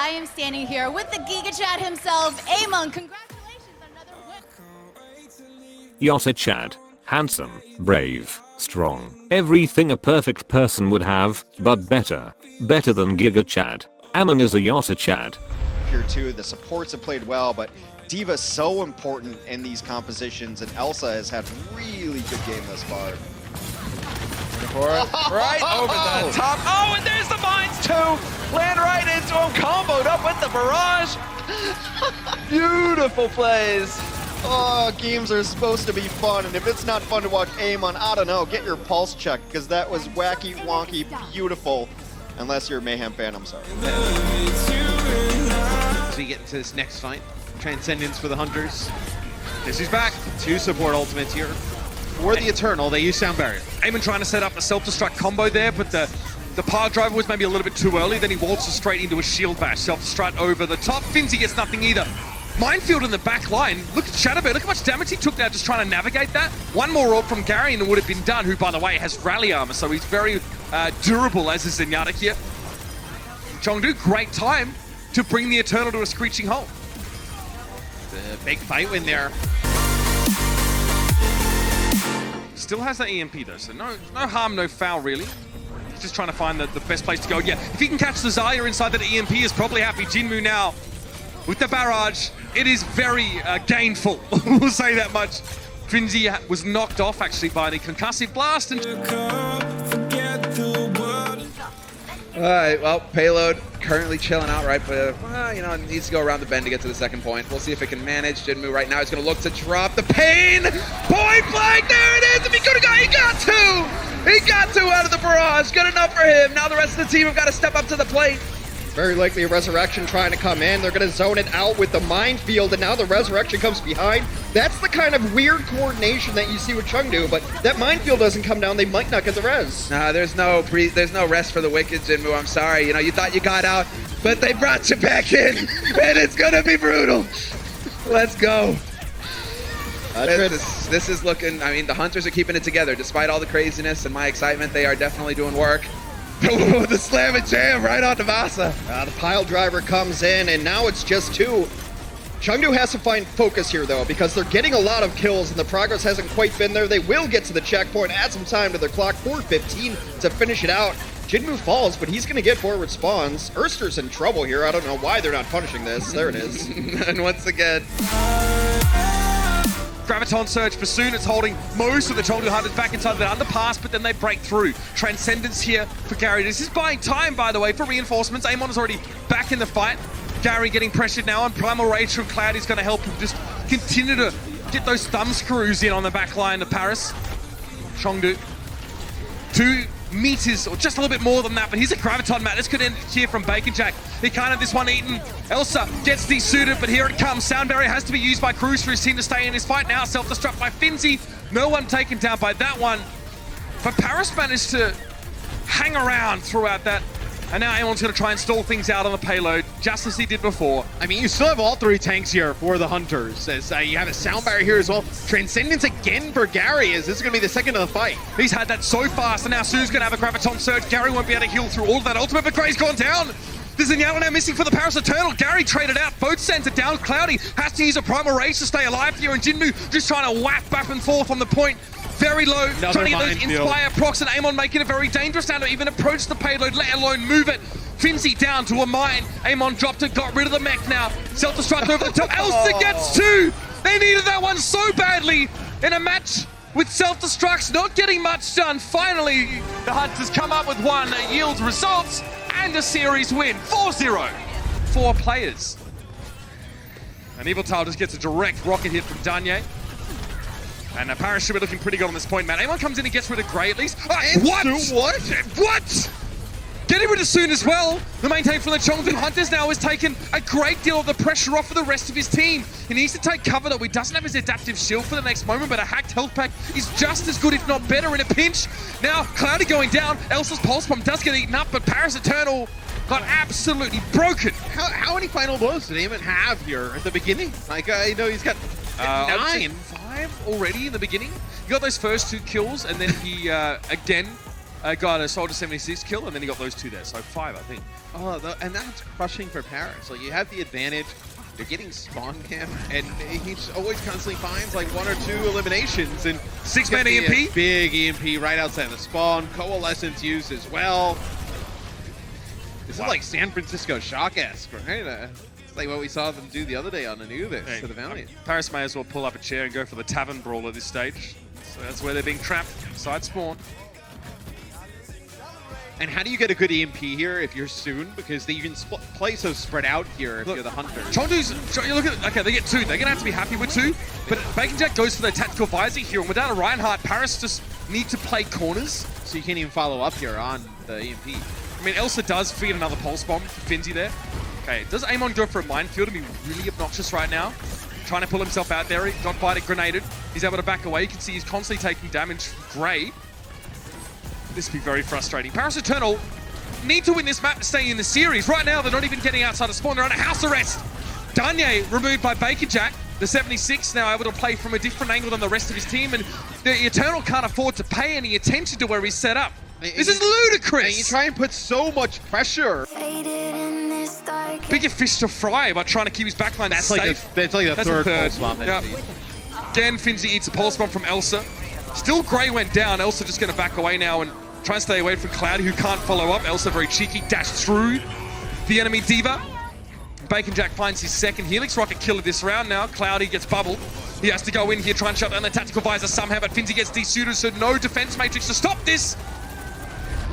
I am standing here with the Giga Chad himself, Ameng. Congratulations on another win. Yotta Chad. Handsome, brave, strong. Everything a perfect person would have, but better. Better than Giga Chad. Ameng is a Yotta Chad. Here too, the supports have played well, but Diva's so important in these compositions, and Elsa has had really good game thus far. Right over the top. Oh, and there's the mines too. Land right into him, comboed up with the barrage. Beautiful plays. Oh, games are supposed to be fun, and if it's not fun to watch Amon, I don't know, get your pulse checked, because that was wacky, wonky, beautiful. Unless you're a Mayhem fan, I'm sorry. As we get into this next fight, Transcendence for the Hunters. This is back. 2 support ultimates here. For the Eternal, they use Sound Barrier. Amon trying to set up a self-destruct combo there, but the power driver was maybe a little bit too early. Then he waltzes straight into a shield bash. Self-destruct over the top. Finzi gets nothing either. Minefield in the back line. Look at Shadowbear. Look how much damage he took now just trying to navigate that. One more orb from Gary and it would have been done, who, by the way, has rally armor, so he's very durable as is Zenyatta here. Chengdu, great time to bring the Eternal to a screeching halt. The big fight win there. Still has that EMP though, so no harm, no foul really. He's just trying to find the best place to go. Yeah, if he can catch the Zarya inside that EMP is probably happy. Jinmu now with the barrage. It is very gainful, we'll say that much. Finzi was knocked off actually by the concussive blast. And Alright, well, Payload currently chilling out, right? But, you know, it needs to go around the bend to get to the second point. We'll see if it can manage. Jinmu right now is going to look to drop the pain. Point blank, there it is. If he could have got, he got 2. He got 2 out of the barrage. Good enough for him. Now the rest of the team have got to step up to the plate. Very likely a Resurrection trying to come in. They're going to zone it out with the Minefield, and now the Resurrection comes behind. That's the kind of weird coordination that you see with Chengdu, but that Minefield doesn't come down, they might not get the res. Nah, there's no rest for the wicked, Jinmu. I'm sorry. You know, you thought you got out, but they brought you back in, and it's going to be brutal. Let's go. This is looking, I mean, the Hunters are keeping it together. Despite all the craziness and my excitement, they are definitely doing work. The slam and jam right on Vasa. The pile driver comes in, and now it's just 2. Chengdu has to find focus here, though, because they're getting a lot of kills, and the progress hasn't quite been there. They will get to the checkpoint, add some time to their clock, 4:15 to finish it out. Jinmu falls, but he's going to get forward spawns. Erster's in trouble here. I don't know why they're not punishing this. There it is. And once again, Graviton Surge for Soon. It's holding most of the Chengdu Hunters back inside the underpass, but then they break through. Transcendence here for Gary. This is buying time, by the way, for reinforcements. Amon is already back in the fight. Gary getting pressured now on Primal Rage from Cloud. He's going to help him just continue to get those thumb screws in on the back line of Paris. Chengdu. 2 meters, or just a little bit more than that, but here's a Graviton Mat. This could end here from Bacon Jack. He can't have this one eaten. Elsa gets desuited, but here it comes. Sound Barrier has to be used by Cruz for his team to stay in this fight now. Self-destruct by Finzi. No one taken down by that one. But Paris managed to hang around throughout that. And now Amon's going to try and stall things out on the payload, just as he did before. I mean, you still have all 3 tanks here for the Hunters, as you have a Sound Barrier here as well. Transcendence again for Gary, as this is going to be the second of the fight. He's had that so fast, and now Sue's going to have a Graviton Surge. Gary won't be able to heal through all of that ultimate, but Gray's gone down. There's Zenyatta now missing for the Paris Eternal. Gary traded out, both sends it down. Cloudy has to use a Primal Rage to stay alive here, and Jinmu just trying to whack back and forth on the point. Very low, trying to get those Inspire procs, and Amon making it very dangerous now to even approach the payload, let alone move it. Finzi down to a mine. Amon dropped it, got rid of the mech now. Self-destruct over the top. Elsa gets 2! They needed that one so badly in a match with self-destructs not getting much done. Finally, the Hunters come up with one that yields results and a series win. 4-0. 4 players. And Evil Tile just gets a direct rocket hit from Danye. And Paris should be looking pretty good on this point, man. Amon comes in and gets rid of Gray at least. What? Getting rid of Soon as well. The maintain from the Chengdu Hunters now has taken a great deal of the pressure off for the rest of his team. He needs to take cover though. He doesn't have his adaptive shield for the next moment, but a hacked health pack is just as good, if not better, in a pinch. Now, Cloudy going down. Elsa's Pulse Bomb does get eaten up, but Paris Eternal got absolutely broken. How many final blows did Amon have here at the beginning? Like, I know he's got 9. 5 already in the beginning. He got those first 2 kills, and then he, again, got a Soldier 76 kill, and then he got those 2 there, so 5, I think. Oh, and that's crushing for Paris. Like, you have the advantage. You're getting spawn camp, and he always constantly finds like 1 or 2 eliminations. And 6-man EMP? Big EMP right outside the spawn. Coalescence used as well. This is like San Francisco Shock-esque, right? It's like what we saw them do the other day on Anubis to the Valiant. Paris may as well pull up a chair and go for the Tavern Brawl at this stage. So that's where they're being trapped, side spawn. And how do you get a good EMP here if you're Soon? Because you can play so spread out here if you're the Hunter. Chengdu's, you look at, okay, they get 2. They're going to have to be happy with 2. But Bacon Jack goes for the tactical visor here, and without a Reinhardt, Paris just need to play corners. So you can't even follow up here on the EMP. I mean, Elsa does feed another pulse bomb to Finzi there. Okay, does Ameng go for a minefield and be really obnoxious right now? Trying to pull himself out there. He got bited, grenaded. He's able to back away. You can see he's constantly taking damage from Grey. This will be very frustrating. Paris Eternal need to win this map to stay in the series. Right now, they're not even getting outside of spawn. They're under house arrest. Danye removed by Bacon Jack. The 76 now able to play from a different angle than the rest of his team, and the Eternal can't afford to pay any attention to where he's set up. This is ludicrous! And you try and put so much pressure. Bigger fish to fry by trying to keep his backline safe. That's like the third pulse bomb. Yep. Again, Finzi eats a pulse bomb from Elsa. Still Grey went down. Elsa just going to back away now and try and stay away from Cloudy, who can't follow up. Elsa very cheeky, dashed through the enemy Diva. Bacon Jack finds his second Helix Rocket kill of this round now. Cloudy gets bubbled. He has to go in here, try and shut down the tactical visor somehow, but Finzi gets desuited, so no defense matrix to stop this.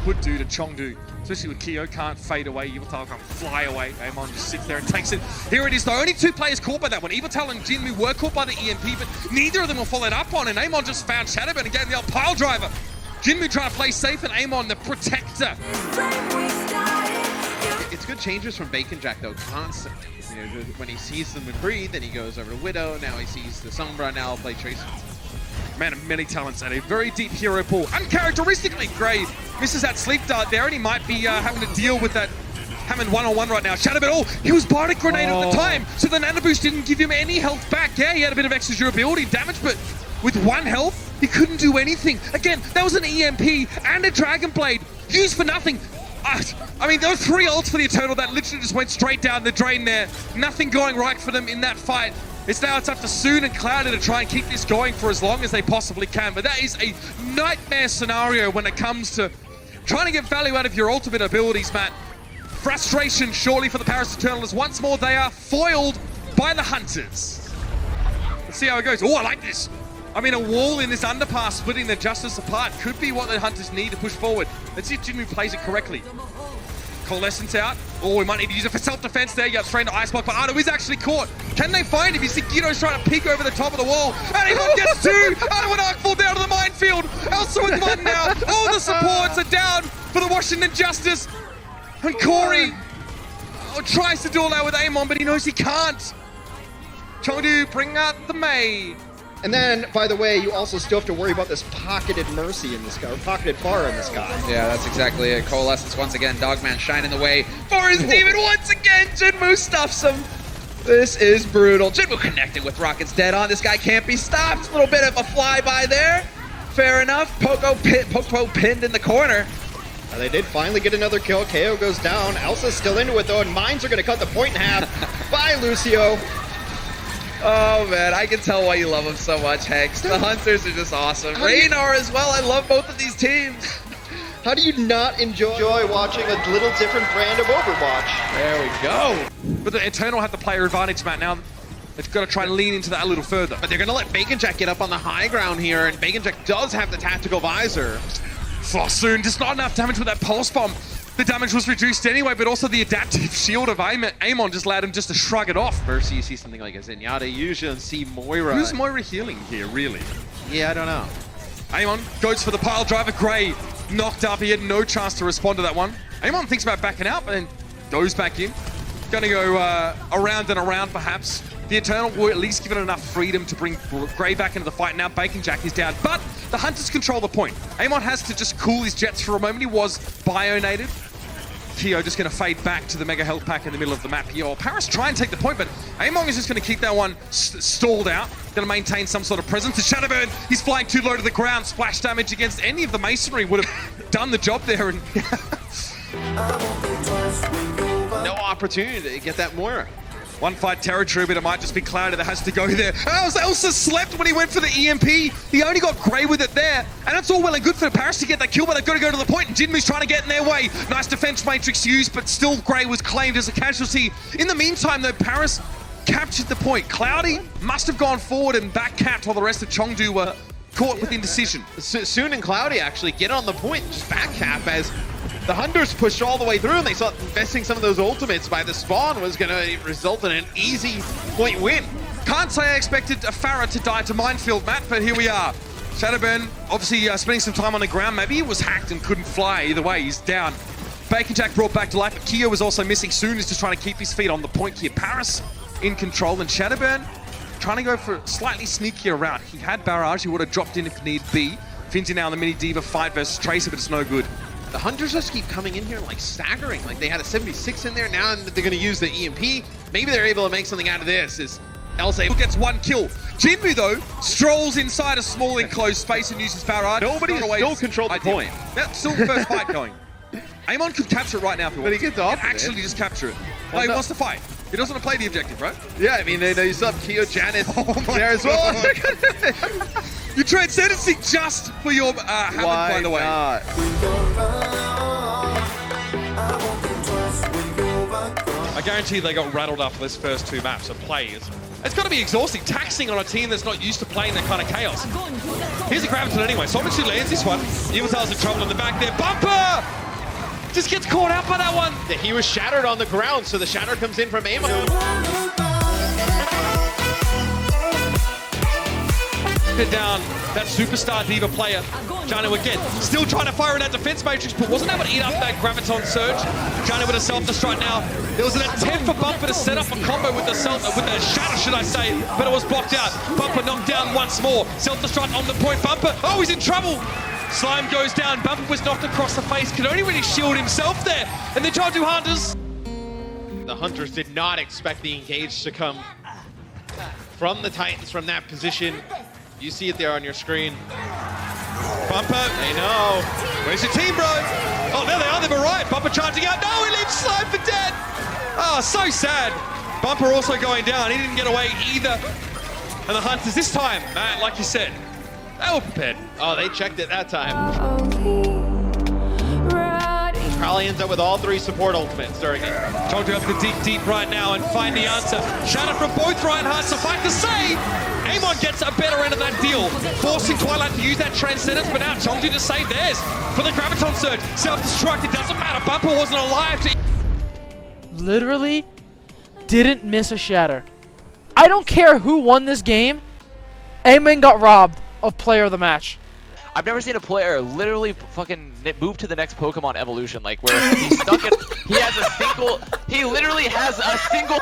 Would do to Chengdu, especially when Kyo can't fade away. Eviltal can't fly away. Ameng just sits there and takes it. Here it is, though. Only 2 players caught by that one. Eviltal and Jinmu were caught by the EMP, but neither of them were followed up on, and Ameng just found Shadowburn and gave the old pile driver. Jinmu trying to play safe, and Ameng the protector. It's good changes from Bacon Jack, though, constantly. You know, when he sees the McCree, then he goes over to Widow. Now he sees the Sombra, now I'll play Tracer. Man of many talents and a very deep hero pool. Uncharacteristically, Grey misses that sleep dart there, and he might be having to deal with that Hammond one-on-one right now. Shadowburn, he was bionic grenade at the time, so the nano boost didn't give him any health back. Yeah, he had a bit of extra durability damage, but with 1 health, he couldn't do anything. Again, that was an EMP and a Dragon Blade used for nothing. I mean, those 3 ults for the Eternal that literally just went straight down the drain there. Nothing going right for them in that fight. It's up to Soon and Cloudy to try and keep this going for as long as they possibly can. But that is a nightmare scenario when it comes to trying to get value out of your ultimate abilities, Matt. Frustration surely for the Paris Eternal as once more they are foiled by the Hunters. Let's see how it goes. Oh, I like this. I mean, a wall in this underpass splitting the Justice apart could be what the Hunters need to push forward. Let's see if Jinmu plays it correctly. Coalescence out. Oh, we might need to use it for self-defense there. You got thrown to Ice Block, but Ardo is actually caught. Can they find him? You see Guido's trying to peek over the top of the wall. And he gets 2! Ardo and Arc fall down to the minefield. Elsa with 1 now. All the supports are down for the Washington Justice. And Corey tries to duel out with Ameng, but he knows he can't. Chengdu bring out the May. And then, by the way, you also still have to worry about this pocketed Mercy in this guy, or pocketed Far in this guy. Yeah, that's exactly it. Coalescence once again. Dogman shining the way for his demon once again. Jinmu stuffs him. This is brutal. Jinmu connecting with Rocket's dead on. This guy can't be stopped. A little bit of a flyby there. Fair enough. Poco pinned in the corner. They did finally get another kill. KO goes down. Elsa's still into it, though, and Mines are going to cut the point in half. Bye, Lucio. Oh man, I can tell why you love them so much, Hex. The Hunters are just awesome. Raynar as well. I love both of these teams. How do you not enjoy watching a little different brand of Overwatch? There we go. But the Eternal have the player advantage, Matt. Now they've got to try and lean into that a little further. But they're going to let Bacon Jack get up on the high ground here, and Bacon Jack does have the tactical visor. Soon, just not enough damage with that pulse bomb. The damage was reduced anyway, but also the adaptive shield of Ameng just allowed him just to shrug it off. Mercy, you see something like a Zenyatta, usually see Moira. Who's Moira healing here, really? Yeah, I don't know. Ameng goes for the pile driver. Grey knocked up. He had no chance to respond to that one. Ameng thinks about backing out, but then goes back in. Gonna go around and around, perhaps. The Eternal were at least given enough freedom to bring Grey back into the fight. Now Bacon Jack is down, but the Hunters control the point. Ameng has to just cool his jets for a moment. He was bionated. Kyo just going to fade back to the Mega Health Pack in the middle of the map here. Paris try and take the point, but Ameng is just going to keep that one stalled out. Going to maintain some sort of presence. The Shadowburn, he's flying too low to the ground. Splash damage against any of the masonry would have done the job there. And No opportunity to get that Moira. one fight territory, but it might just be Cloudy that has to go there. Elsa slept when he went for the EMP. He only got Grey with it there. And it's all well and good for Paris to get that kill, but they've got to go to the point. And Jinmu's trying to get in their way. Nice defense matrix used, but still Grey was claimed as a casualty. In the meantime, though, Paris captured the point. Cloudy must have gone forward and back-capped while the rest of Chengdu were caught with indecision. Soon and Cloudy actually get on the point and just back cap as the Hunters pushed all the way through, and they saw investing some of those ultimates by the spawn was going to result in an easy point win. Can't say I expected a Farah to die to Minefield, Matt, but here we are. Shadowburn obviously spending some time on the ground. Maybe he was hacked and couldn't fly. Either way, he's down. Bacon Jack brought back to life, but Keo was also missing. Soon is just trying to keep his feet on the point here. Paris in control, and Shadowburn trying to go for a slightly sneakier route. He had Barrage, he would have dropped in if need be. Finzi now in the Mini Diva fight versus Tracer, but it's no good. The Hunters just keep coming in here like staggering. Like they had a 76 in there, now they're going to use the EMP. Maybe they're able to make something out of this. As Elsa gets one kill. Jinmu though strolls inside a small enclosed space and uses Barrage. Nobody has still controlled the point. That's still the first fight going. Amon could capture it right now if he wants. But he gets off. He actually just capture it. No, he wants to fight. He doesn't want to play the objective, right? Yeah, I mean, they still have Keo, Janet there as well. You transcendency just for your Hammond, by the way. Not? I guarantee they got rattled after this first two maps of play. It's got to be exhausting, taxing on a team that's not used to playing that kind of chaos. Here's a Graviton anyway. Solvency lands this one. Eviltal's in trouble in the back there. Bumper! Just gets caught out by that one. He was shattered on the ground, so the shatter comes in from Ameng. Down that superstar diva player, Jana again, still trying to fire in that defense matrix, but wasn't able to eat up that Graviton surge. Jana with a self-destruct now. There was an attempt for Bumper to set up a combo with the shatter, should I say, but it was blocked out. Bumper knocked down once more. Self-destruct on the point. Bumper, oh, he's in trouble. Slime goes down. Bumper was knocked across the face. Could only really shield himself there. And the Chengdu Hunters. The Hunters did not expect the engage to come from the Titans from that position. You see it there on your screen. Bumper, they know. Where's your team, bro? Oh, there they are, they've arrived. Bumper charging out. No, he leaves Slime for dead. Oh, so sad. Bumper also going down. He didn't get away either. And the Hunters this time, Matt, like you said, they were prepared. Oh, they checked it that time. Probably ends up with all three support ultimates during it. Chengdu have to dig deep right now and find the answer. Shatter from both Reinhardt, suffice to say, Amon gets a better end of that deal, forcing Twilight to use that Transcendence, but now Chengdu to save theirs for the Graviton surge. Self-destruct, it doesn't matter, Bumper wasn't alive to... Literally didn't miss a shatter. I don't care who won this game, Ameng got robbed of player of the match. I've never seen a player literally fucking move to the next Pokemon evolution, like where he's stuck in, he literally has a single,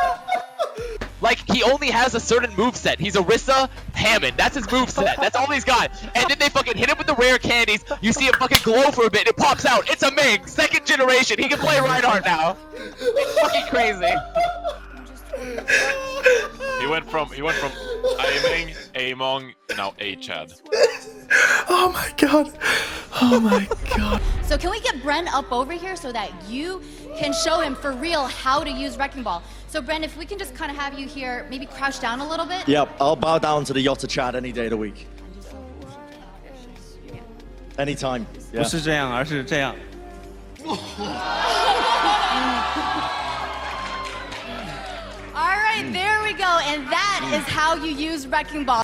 like he only has a certain moveset. He's Orisa, Hammond, that's his moveset, that's all he's got. And then they fucking hit him with the rare candies, you see him fucking glow for a bit, it pops out, it's Ameng, second generation, he can play Reinhardt now. It's fucking crazy. He went from Ameng, Among, and now A-Chad. Oh my god. Oh my god. So can we get Bren up over here so that you can show him for real how to use Wrecking Ball? So Bren, if we can just kind of have you here, maybe crouch down a little bit. Yep, I'll bow down to the Yotta Chad any day of the week. Anytime. Yeah. 不是这样，而是这样。All right, there we go. And that is how you use Wrecking Ball.